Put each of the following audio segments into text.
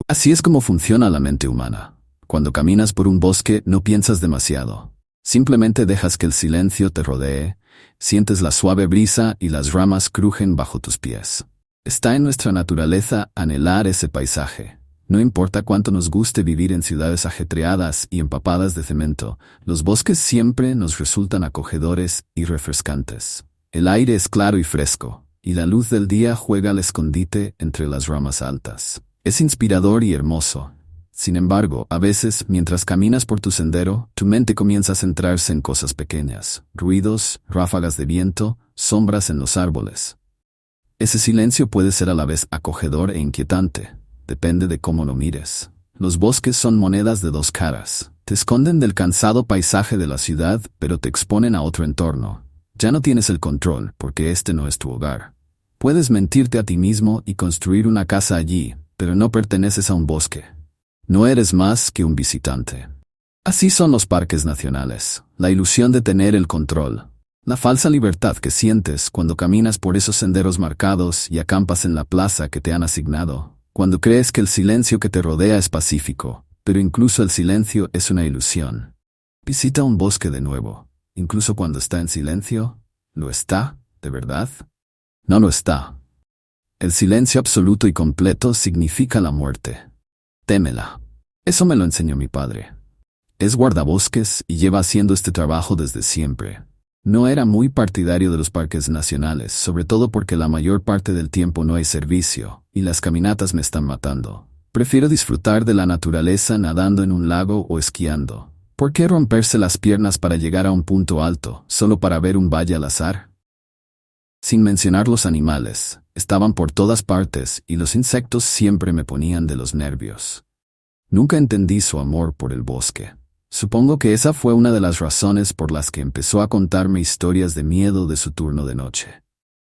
Así es como funciona la mente humana. Cuando caminas por un bosque no piensas demasiado. Simplemente dejas que el silencio te rodee, sientes la suave brisa y las ramas crujen bajo tus pies. Está en nuestra naturaleza anhelar ese paisaje. No importa cuánto nos guste vivir en ciudades ajetreadas y empapadas de cemento, los bosques siempre nos resultan acogedores y refrescantes. El aire es claro y fresco, y la luz del día juega al escondite entre las ramas altas. Es inspirador y hermoso. Sin embargo, a veces, mientras caminas por tu sendero, tu mente comienza a centrarse en cosas pequeñas, ruidos, ráfagas de viento, sombras en los árboles. Ese silencio puede ser a la vez acogedor e inquietante. Depende de cómo lo mires. Los bosques son monedas de dos caras. Te esconden del cansado paisaje de la ciudad, pero te exponen a otro entorno. Ya no tienes el control, porque este no es tu hogar. Puedes mentirte a ti mismo y construir una casa allí, pero no perteneces a un bosque. No eres más que un visitante. Así son los parques nacionales, la ilusión de tener el control. La falsa libertad que sientes cuando caminas por esos senderos marcados y acampas en la plaza que te han asignado, cuando crees que el silencio que te rodea es pacífico, pero incluso el silencio es una ilusión. Visita un bosque de nuevo, incluso cuando está en silencio. ¿Lo está, de verdad? No lo está. El silencio absoluto y completo significa la muerte. Témela. Eso me lo enseñó mi padre. Es guardabosques y lleva haciendo este trabajo desde siempre. No era muy partidario de los parques nacionales, sobre todo porque la mayor parte del tiempo no hay servicio, y las caminatas me están matando. Prefiero disfrutar de la naturaleza nadando en un lago o esquiando. ¿Por qué romperse las piernas para llegar a un punto alto, solo para ver un valle al azar? Sin mencionar los animales, estaban por todas partes y los insectos siempre me ponían de los nervios. Nunca entendí su amor por el bosque. Supongo que esa fue una de las razones por las que empezó a contarme historias de miedo de su turno de noche.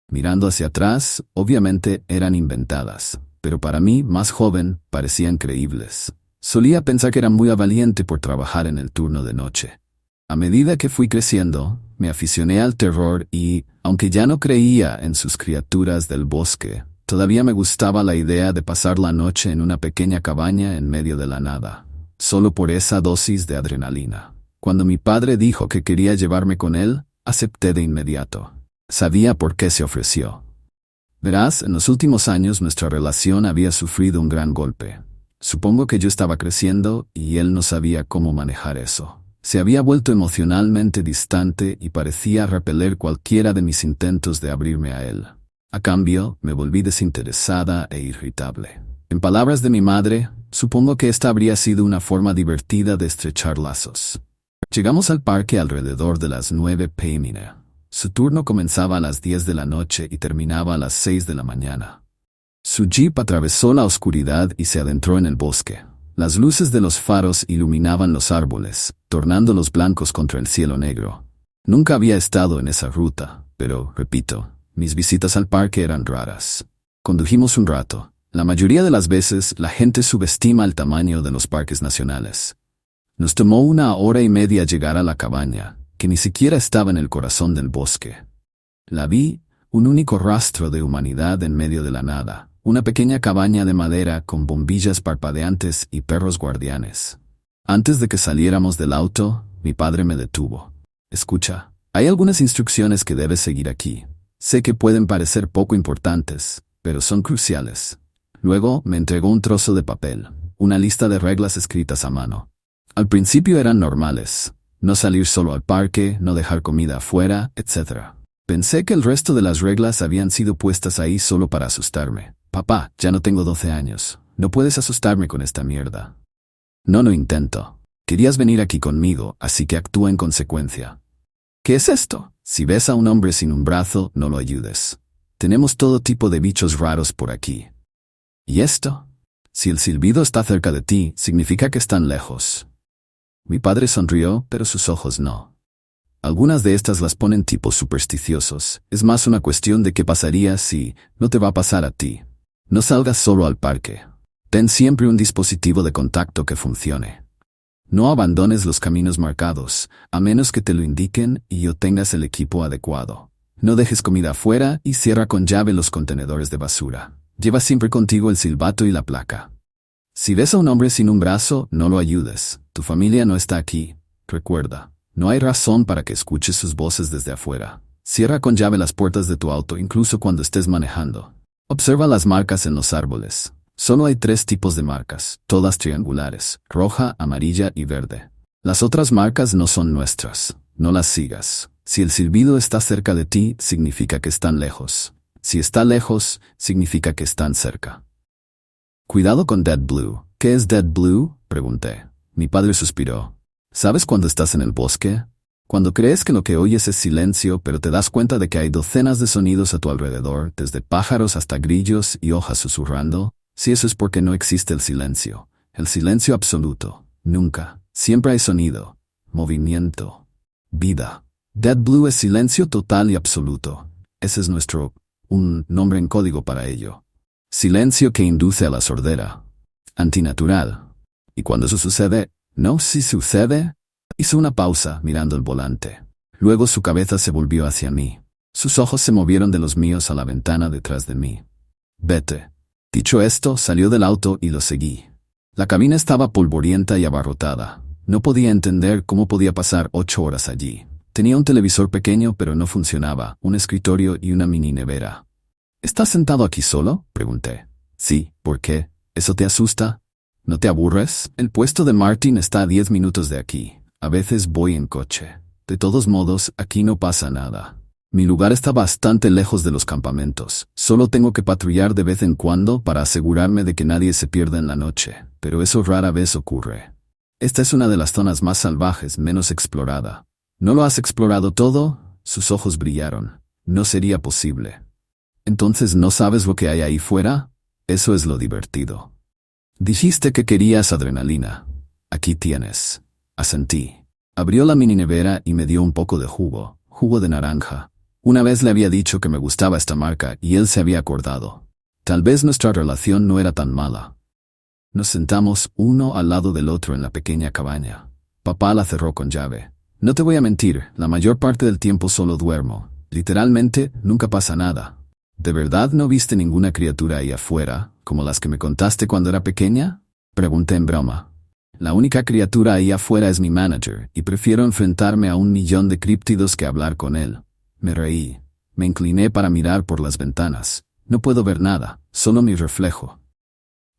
Mirando hacia atrás, obviamente eran inventadas, pero para mí, más joven, parecían creíbles. Solía pensar que era muy valiente por trabajar en el turno de noche. A medida que fui creciendo, me aficioné al terror y, aunque ya no creía en sus criaturas del bosque, todavía me gustaba la idea de pasar la noche en una pequeña cabaña en medio de la nada, solo por esa dosis de adrenalina. Cuando mi padre dijo que quería llevarme con él, acepté de inmediato. Sabía por qué se ofreció. Verás, en los últimos años nuestra relación había sufrido un gran golpe. Supongo que yo estaba creciendo y él no sabía cómo manejar eso. Se había vuelto emocionalmente distante y parecía repeler cualquiera de mis intentos de abrirme a él. A cambio, me volví desinteresada e irritable. En palabras de mi madre, supongo que esta habría sido una forma divertida de estrechar lazos. Llegamos al parque alrededor de las 9 p.m. Su turno comenzaba a las 10 de la noche y terminaba a las 6 de la mañana. Su jeep atravesó la oscuridad y se adentró en el bosque. Las luces de los faros iluminaban los árboles, tornándolos blancos contra el cielo negro. Nunca había estado en esa ruta, pero, repito, mis visitas al parque eran raras. Condujimos un rato. La mayoría de las veces, la gente subestima el tamaño de los parques nacionales. Nos tomó 1 hora y media llegar a la cabaña, que ni siquiera estaba en el corazón del bosque. La vi, un único rastro de humanidad en medio de la nada. Una pequeña cabaña de madera con bombillas parpadeantes y perros guardianes. Antes de que saliéramos del auto, mi padre me detuvo. Escucha, hay algunas instrucciones que debes seguir aquí. Sé que pueden parecer poco importantes, pero son cruciales. Luego me entregó un trozo de papel, una lista de reglas escritas a mano. Al principio eran normales. No salir solo al parque, no dejar comida afuera, etc. Pensé que el resto de las reglas habían sido puestas ahí solo para asustarme. Papá, ya no tengo 12 años. No puedes asustarme con esta mierda. No lo intento. Querías venir aquí conmigo, así que actúa en consecuencia. ¿Qué es esto? Si ves a un hombre sin un brazo, no lo ayudes. Tenemos todo tipo de bichos raros por aquí. ¿Y esto? Si el silbido está cerca de ti, significa que están lejos. Mi padre sonrió, pero sus ojos no. Algunas de estas las ponen tipos supersticiosos. Es más una cuestión de qué pasaría si no te va a pasar a ti. No salgas solo al parque. Ten siempre un dispositivo de contacto que funcione. No abandones los caminos marcados, a menos que te lo indiquen y obtengas el equipo adecuado. No dejes comida afuera y cierra con llave los contenedores de basura. Lleva siempre contigo el silbato y la placa. Si ves a un hombre sin un brazo, no lo ayudes. Tu familia no está aquí. Recuerda, no hay razón para que escuches sus voces desde afuera. Cierra con llave las puertas de tu auto incluso cuando estés manejando. Observa las marcas en los árboles. Solo hay 3 tipos de marcas, todas triangulares, roja, amarilla y verde. Las otras marcas no son nuestras. No las sigas. Si el silbido está cerca de ti, significa que están lejos. Si está lejos, significa que están cerca. Cuidado con Dead Blue. ¿Qué es Dead Blue?, pregunté. Mi padre suspiró. ¿Sabes cuando estás en el bosque? Cuando crees que lo que oyes es silencio, pero te das cuenta de que hay docenas de sonidos a tu alrededor, desde pájaros hasta grillos y hojas susurrando. Si eso es porque no existe el silencio. El silencio absoluto. Nunca. Siempre hay sonido. Movimiento. Vida. Dead Blue es silencio total y absoluto. Ese es un nombre en código para ello. Silencio que induce a la sordera. Antinatural. Y cuando eso sucede, ¿no? Si sucede. Hizo una pausa, mirando el volante. Luego su cabeza se volvió hacia mí. Sus ojos se movieron de los míos a la ventana detrás de mí. Vete. Dicho esto, salió del auto y lo seguí. La cabina estaba polvorienta y abarrotada. No podía entender cómo podía pasar 8 horas allí. Tenía un televisor pequeño pero no funcionaba, un escritorio y una mini nevera. ¿Estás sentado aquí solo?, pregunté. Sí, ¿por qué? ¿Eso te asusta? ¿No te aburres? El puesto de Martin está a 10 minutos de aquí. A veces voy en coche. De todos modos, aquí no pasa nada. Mi lugar está bastante lejos de los campamentos. Solo tengo que patrullar de vez en cuando para asegurarme de que nadie se pierda en la noche, pero eso rara vez ocurre. Esta es una de las zonas más salvajes, menos explorada. ¿No lo has explorado todo? Sus ojos brillaron. No sería posible. ¿Entonces no sabes lo que hay ahí fuera? Eso es lo divertido. Dijiste que querías adrenalina. Aquí tienes. Asentí. Abrió la mini nevera y me dio un poco de jugo de naranja. Una vez le había dicho que me gustaba esta marca y él se había acordado. Tal vez nuestra relación no era tan mala. Nos sentamos uno al lado del otro en la pequeña cabaña. Papá la cerró con llave. No te voy a mentir, la mayor parte del tiempo solo duermo. Literalmente, nunca pasa nada. ¿De verdad no viste ninguna criatura ahí afuera, como las que me contaste cuando era pequeña?, pregunté en broma. La única criatura ahí afuera es mi manager, y prefiero enfrentarme a 1.000.000 de críptidos que hablar con él. Me reí. Me incliné para mirar por las ventanas. No puedo ver nada, solo mi reflejo.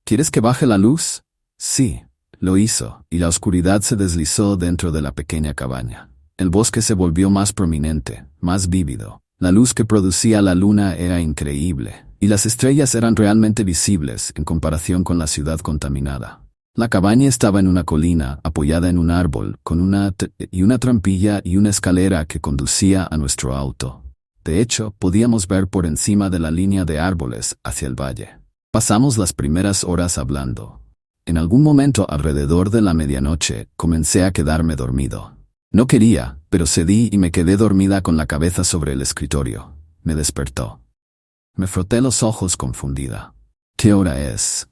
¿Quieres que baje la luz? Sí. Lo hizo, y la oscuridad se deslizó dentro de la pequeña cabaña. El bosque se volvió más prominente, más vívido. La luz que producía la luna era increíble, y las estrellas eran realmente visibles en comparación con la ciudad contaminada. La cabaña estaba en una colina, apoyada en un árbol, con una trampilla y una escalera que conducía a nuestro auto. De hecho, podíamos ver por encima de la línea de árboles hacia el valle. Pasamos las primeras horas hablando. En algún momento alrededor de la medianoche, comencé a quedarme dormido. No quería, pero cedí y me quedé dormida con la cabeza sobre el escritorio. Me despertó. Me froté los ojos confundida. ¿Qué hora es?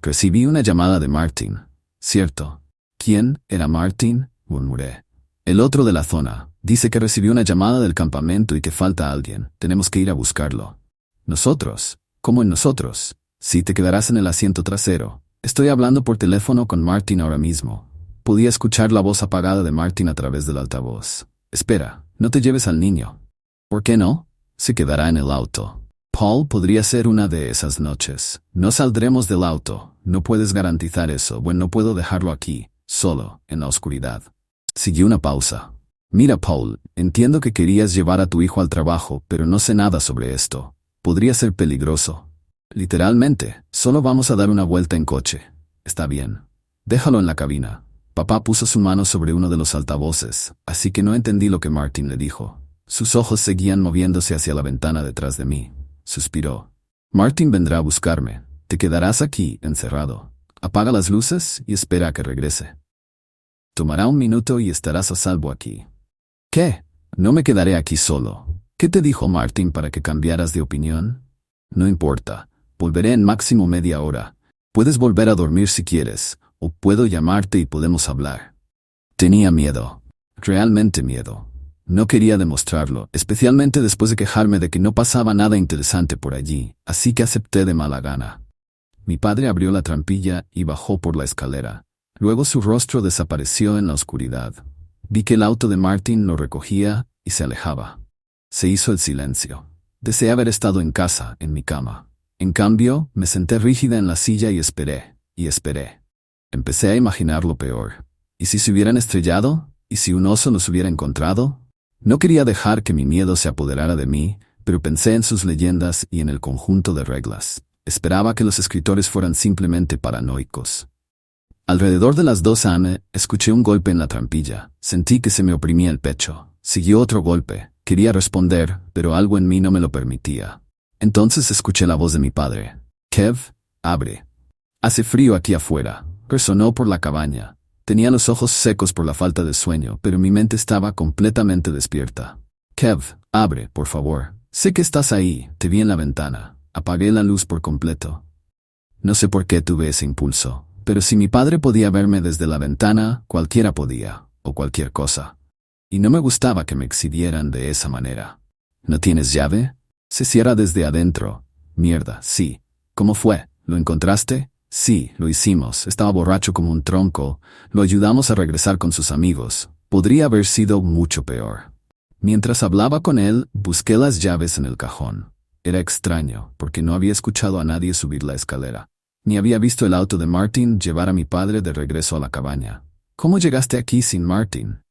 Recibí una llamada de Martin. ¿Cierto? ¿Quién era Martin?, murmuré. El otro de la zona. Dice que recibió una llamada del campamento y que falta alguien. Tenemos que ir a buscarlo. ¿Nosotros? ¿Cómo en nosotros? Sí, te quedarás en el asiento trasero. Estoy hablando por teléfono con Martin ahora mismo. Podía escuchar la voz apagada de Martin a través del altavoz. Espera, no te lleves al niño. ¿Por qué no? Se quedará en el auto. Paul podría ser una de esas noches. No saldremos del auto. No puedes garantizar eso. Bueno, no puedo dejarlo aquí, solo, en la oscuridad. Siguió una pausa. Mira, Paul, entiendo que querías llevar a tu hijo al trabajo, pero no sé nada sobre esto. Podría ser peligroso. Literalmente, solo vamos a dar una vuelta en coche. Está bien. Déjalo en la cabina. Papá puso su mano sobre uno de los altavoces, así que no entendí lo que Martin le dijo. Sus ojos seguían moviéndose hacia la ventana detrás de mí. Suspiró. Martin vendrá a buscarme. Te quedarás aquí, encerrado. Apaga las luces y espera a que regrese. Tomará 1 minuto y estarás a salvo aquí. ¿Qué? No me quedaré aquí solo. ¿Qué te dijo Martin para que cambiaras de opinión? No importa. Volveré en máximo media hora. Puedes volver a dormir si quieres, o puedo llamarte y podemos hablar. Tenía miedo. Realmente miedo. No quería demostrarlo, especialmente después de quejarme de que no pasaba nada interesante por allí, así que acepté de mala gana. Mi padre abrió la trampilla y bajó por la escalera. Luego su rostro desapareció en la oscuridad. Vi que el auto de Martin lo recogía y se alejaba. Se hizo el silencio. Deseé haber estado en casa, en mi cama. En cambio, me senté rígida en la silla y esperé, y esperé. Empecé a imaginar lo peor. ¿Y si se hubieran estrellado? ¿Y si un oso nos hubiera encontrado? No quería dejar que mi miedo se apoderara de mí, pero pensé en sus leyendas y en el conjunto de reglas. Esperaba que los escritores fueran simplemente paranoicos. Alrededor de las 2 a.m. escuché un golpe en la trampilla. Sentí que se me oprimía el pecho. Siguió otro golpe. Quería responder, pero algo en mí no me lo permitía. Entonces escuché la voz de mi padre. «Kev, abre. Hace frío aquí afuera». Resonó por la cabaña. Tenía los ojos secos por la falta de sueño, pero mi mente estaba completamente despierta. «Kev, abre, por favor. Sé que estás ahí, te vi en la ventana». Apagué la luz por completo. No sé por qué tuve ese impulso, pero si mi padre podía verme desde la ventana, cualquiera podía, o cualquier cosa. Y no me gustaba que me exhibieran de esa manera. «¿No tienes llave?» «Se cierra desde adentro». «Mierda, sí». «¿Cómo fue? ¿Lo encontraste?» «Sí, lo hicimos. Estaba borracho como un tronco. Lo ayudamos a regresar con sus amigos. Podría haber sido mucho peor». Mientras hablaba con él, busqué las llaves en el cajón. Era extraño, porque no había escuchado a nadie subir la escalera. Ni había visto el auto de Martin llevar a mi padre de regreso a la cabaña. «¿Cómo llegaste aquí sin Martin?»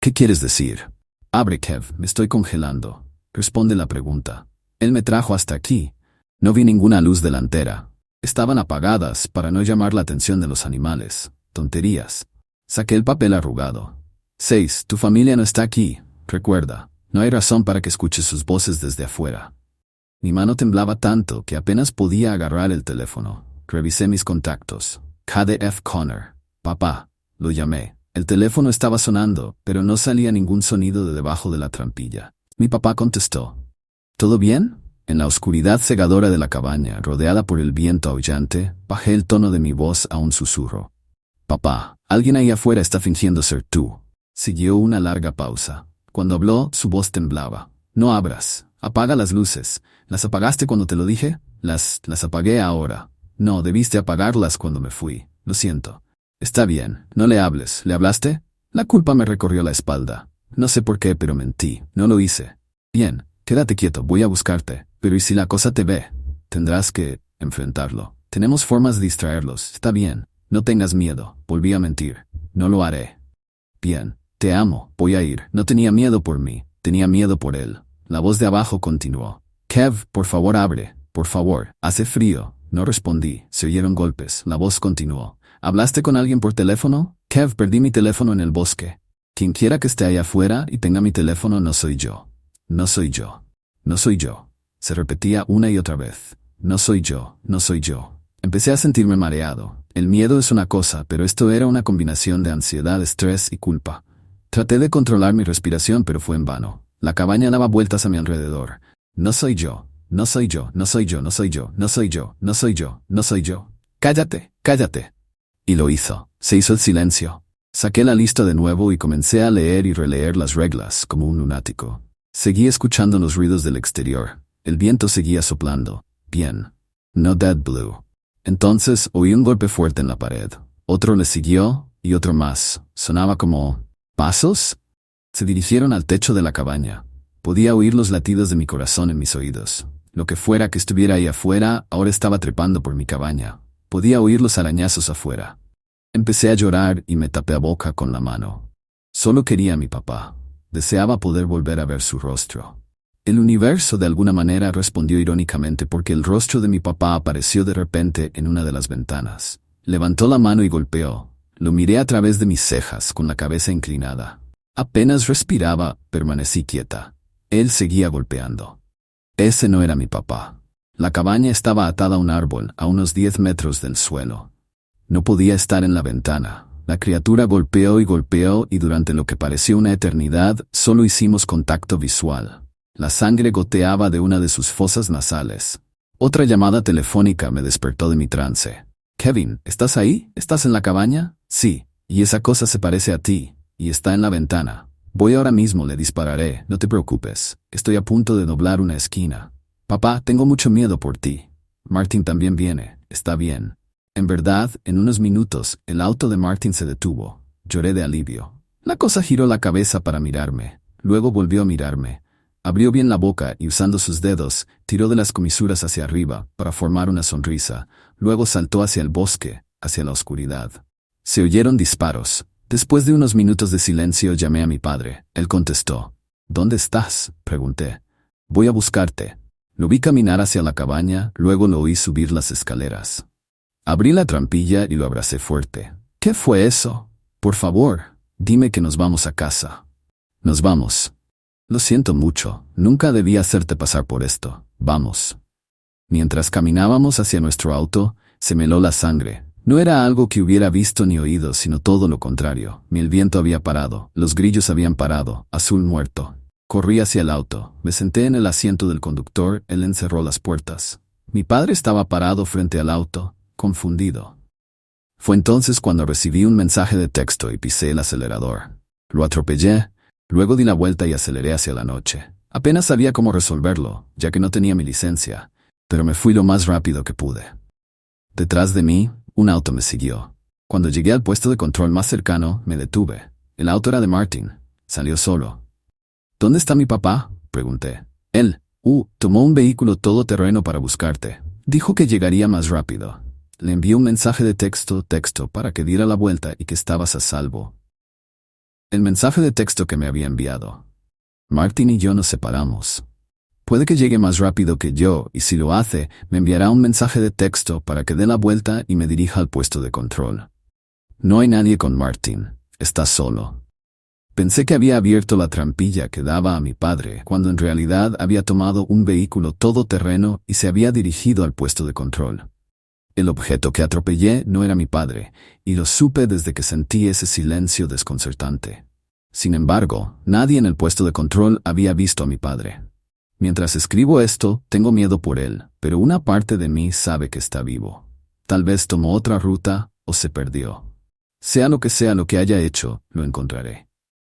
«¿Qué quieres decir?» «Abre, Kev, me estoy congelando». Responde la pregunta. «Él me trajo hasta aquí». No vi ninguna luz delantera. Estaban apagadas para no llamar la atención de los animales. Tonterías. Saqué el papel arrugado. 6. Tu familia no está aquí. Recuerda, no hay razón para que escuches sus voces desde afuera. Mi mano temblaba tanto que apenas podía agarrar el teléfono. Revisé mis contactos. KDF Connor. «Papá». Lo llamé. El teléfono estaba sonando, pero no salía ningún sonido de debajo de la trampilla. Mi papá contestó. «¿Todo bien?» En la oscuridad cegadora de la cabaña, rodeada por el viento aullante, bajé el tono de mi voz a un susurro. «Papá, alguien ahí afuera está fingiendo ser tú». Siguió una larga pausa. Cuando habló, su voz temblaba. «No abras. Apaga las luces. ¿Las apagaste cuando te lo dije?» Las apagué ahora». «No, debiste apagarlas cuando me fui. Lo siento». «Está bien. No le hables. ¿Le hablaste?» La culpa me recorrió la espalda. No sé por qué, pero mentí. No lo hice. «Bien. Quédate quieto. Voy a buscarte. Pero ¿y si la cosa te ve?» «Tendrás que enfrentarlo. Tenemos formas de distraerlos. Está bien. No tengas miedo». Volví a mentir. «No lo haré». «Bien. Te amo. Voy a ir». No tenía miedo por mí. Tenía miedo por él. La voz de abajo continuó. «Kev, por favor abre. Por favor. Hace frío». No respondí. Se oyeron golpes. La voz continuó. «¿Hablaste con alguien por teléfono?» «Kev, perdí mi teléfono en el bosque». «Quien quiera que esté allá afuera y tenga mi teléfono no soy yo. No soy yo. No soy yo». Se repetía una y otra vez. «No soy yo. No soy yo». Empecé a sentirme mareado. El miedo es una cosa, pero esto era una combinación de ansiedad, estrés y culpa. Traté de controlar mi respiración, pero fue en vano. La cabaña daba vueltas a mi alrededor. «No soy yo. No soy yo. No soy yo. No soy yo. No soy yo. No soy yo. No soy yo. Cállate. Cállate». Y lo hizo. Se hizo el silencio. Saqué la lista de nuevo y comencé a leer y releer las reglas como un lunático. Seguí escuchando los ruidos del exterior. El viento seguía soplando. Bien. No Dead Blue. Entonces oí un golpe fuerte en la pared. Otro le siguió y otro más. Sonaba como ¿pasos? Se dirigieron al techo de la cabaña. Podía oír los latidos de mi corazón en mis oídos. Lo que fuera que estuviera ahí afuera, ahora estaba trepando por mi cabaña. Podía oír los arañazos afuera. Empecé a llorar y me tapé la boca con la mano. Solo quería a mi papá. Deseaba poder volver a ver su rostro. El universo de alguna manera respondió irónicamente porque el rostro de mi papá apareció de repente en una de las ventanas. Levantó la mano y golpeó. Lo miré a través de mis cejas con la cabeza inclinada. Apenas respiraba, permanecí quieta. Él seguía golpeando. Ese no era mi papá. La cabaña estaba atada a un árbol, a unos 10 metros del suelo. No podía estar en la ventana. La criatura golpeó y durante lo que pareció una eternidad, solo hicimos contacto visual. La sangre goteaba de una de sus fosas nasales. Otra llamada telefónica me despertó de mi trance. «Kevin, ¿estás ahí? ¿Estás en la cabaña?» «Sí, y esa cosa se parece a ti, y está en la ventana. Voy ahora mismo, le dispararé, no te preocupes. Estoy a punto de doblar una esquina. Papá, tengo mucho miedo por ti. Martin también viene. está bien. En verdad, en unos minutos, el auto de Martin se detuvo. Lloré de alivio. La cosa giró la cabeza para mirarme. Luego volvió a mirarme. Abrió bien la boca y usando sus dedos, tiró de las comisuras hacia arriba para formar una sonrisa. Luego saltó hacia el bosque, hacia la oscuridad. Se oyeron disparos. Después de unos minutos de silencio llamé a mi padre. Él contestó. ¿Dónde estás?, pregunté. Voy a buscarte. Lo vi caminar hacia la cabaña, luego lo oí subir las escaleras. Abrí la trampilla y lo abracé fuerte. ¿Qué fue eso? Por favor, dime que nos vamos a casa. Nos vamos. Lo siento mucho, nunca debí hacerte pasar por esto. Vamos. Mientras caminábamos hacia nuestro auto, se me heló la sangre. No era algo que hubiera visto ni oído, sino todo lo contrario. El viento había parado, los grillos habían parado, Azul muerto. Corrí hacia el auto, me senté en el asiento del conductor, él encerró las puertas. Mi padre estaba parado frente al auto, confundido. Fue entonces cuando recibí un mensaje de texto y pisé el acelerador. Lo atropellé, luego di la vuelta y aceleré hacia la noche. Apenas sabía cómo resolverlo, ya que no tenía mi licencia, pero me fui lo más rápido que pude. Detrás de mí, un auto me siguió. Cuando llegué al puesto de control más cercano, me detuve. El auto era de Martin. Salió solo. ¿Dónde está mi papá?, pregunté. Él, tomó un vehículo todoterreno para buscarte. Dijo que llegaría más rápido. Le envié un mensaje de texto, para que diera la vuelta y que estabas a salvo. El mensaje de texto que me había enviado. Martin y yo nos separamos. Puede que llegue más rápido que yo, y si lo hace, me enviará un mensaje de texto para que dé la vuelta y me dirija al puesto de control. No hay nadie con Martin. Está solo. Pensé que había abierto la trampilla que daba a mi padre, cuando en realidad había tomado un vehículo todoterreno y se había dirigido al puesto de control. El objeto que atropellé no era mi padre, y lo supe desde que sentí ese silencio desconcertante. Sin embargo, nadie en el puesto de control había visto a mi padre. Mientras escribo esto, tengo miedo por él, pero una parte de mí sabe que está vivo. Tal vez tomó otra ruta o se perdió. Sea lo que haya hecho, lo encontraré.